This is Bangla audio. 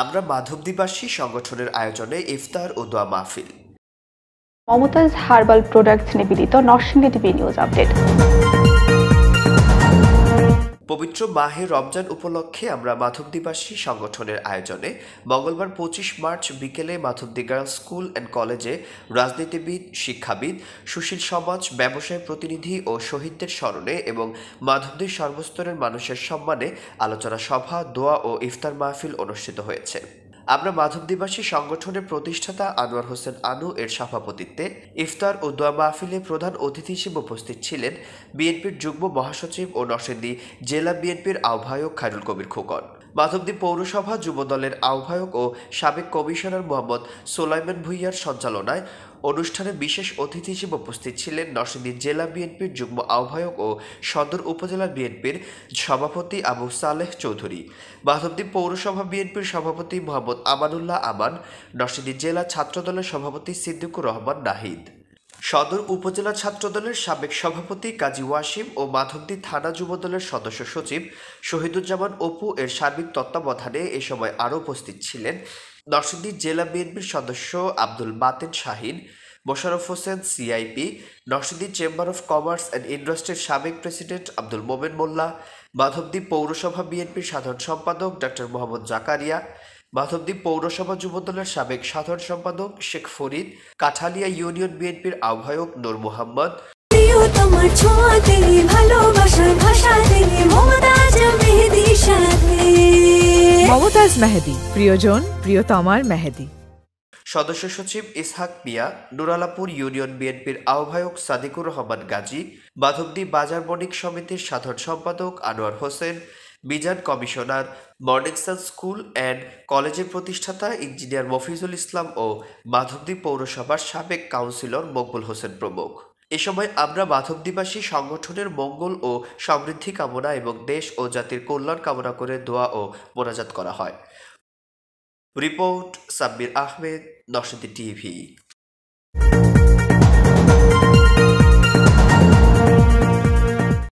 আমরা মাধবদীবাসী সংগঠনের আয়োজনে ইফতার ও দোয়া মাহফিল। মমতাজ হার্বাল প্রোডাক্টস নিবেদিত নরসিংদী টিভি নিউজ আপডেট। পবিত্র মাহে রমজান উপলক্ষে আমরা মাধবদীবাসী সংগঠনের আয়োজনে মঙ্গলবার 25 মার্চ বিকেলে মাধবদী গার্লস স্কুল অ্যান্ড কলেজে রাজনীতিবিদ, শিক্ষাবিদ, সুশীল সমাজ, ব্যবসায় প্রতিনিধি ও শহীদদের স্মরণে এবং মাধবদীর সর্বস্তরের মানুষের সম্মানে আলোচনা সভা, দোয়া ও ইফতার মাহফিল অনুষ্ঠিত হয়েছে। আমরা মাধবদীবাসী সংগঠনের প্রতিষ্ঠাতা আনোয়ার হোসেন আনু এর সভাপতিত্বে ইফতার ও দোয়া মাহফিলে প্রধান অতিথি হিসেবে উপস্থিত ছিলেন বিএনপির যুগ্ম মহাসচিব ও নরসিংদী জেলা বিএনপির আহ্বায়ক খায়রুল কবির খোকন, মাধবদী পৌরসভা যুবদলের আহ্বায়ক ও সাবেক কমিশনার মোহাম্মদ সোলাইমান ভুঁইয়ার সঞ্চালনায় অনুষ্ঠানে বিশেষ অতিথি হিসেবে উপস্থিত ছিলেন নরসিংদী জেলা বিএনপির যুগ্ম আহ্বায়ক ও সদর উপজেলা বিএনপির সভাপতি আবু সালেহ চৌধুরী, মাধবদী পৌরসভা বিএনপির সভাপতি মোহাম্মদ আমানুল্লাহ আমান, নরসিংদী জেলা ছাত্রদলের সভাপতি সিদ্দিকুর রহমান নাহিদ, সদর উপজেলা ছাত্রদলের সাবেক সভাপতি কাজী ওয়াসিম ও মাধবদী থানা যুবদলের সদস্য সচিব শহীদুজ্জামান অপু এর সার্বিক তত্ত্বাবধানে এ সময় আরও উপস্থিত ছিলেন নরসিংদী জেলা বিএনপির সদস্য Abdul Baten Shahin, Mosharraf Hossain CIP, Narsingdi chamber of commerce and ইন্ডাস্ট্রির সাবেক প্রেসিডেন্ট আব্দুল মোমেন মোল্লা, মাধবদী পৌরসভা বিএনপির সাধারণ সম্পাদক ডক্টর মোহাম্মদ জাকারিয়া, মাধবদী পৌরসভা যুবদলের সাবেক সাধারণ সম্পাদক শেখ ফরিদ, কাঠালিয়া ইউনিয়ন বিএনপির আহ্বায়ক নূর মোহাম্মদ, মমতাজ মেহেদী, প্রিয়জন প্রিয়তমার মেহেদী, সদস্য সচিব ইসহাক মিয়া, নুরালাপুর ইউনিয়ন বিএনপির আহ্বায়ক সাদিকুর রহমান গাজী, মাধবদী বাজার বণিক সমিতির সাধারণ সম্পাদক Anwar Hossain, Mizan commissioner, morning sun school and কলেজের প্রতিষ্ঠাতা ইঞ্জিনিয়ার মফিজুল ইসলাম ও মাধবদী পৌরসভার সাবেক কাউন্সিলর মকবুল হোসেন প্রমুখ। এ সময় আমরা মাধবদীবাসী সংগঠনের মঙ্গল ও সমৃদ্ধি কামনা এবং দেশ ও জাতির কল্যাণ কামনা করে দোয়া ও মোনাজাত করা হয়। Report Sabbir Ahmed, Narsingdi TV.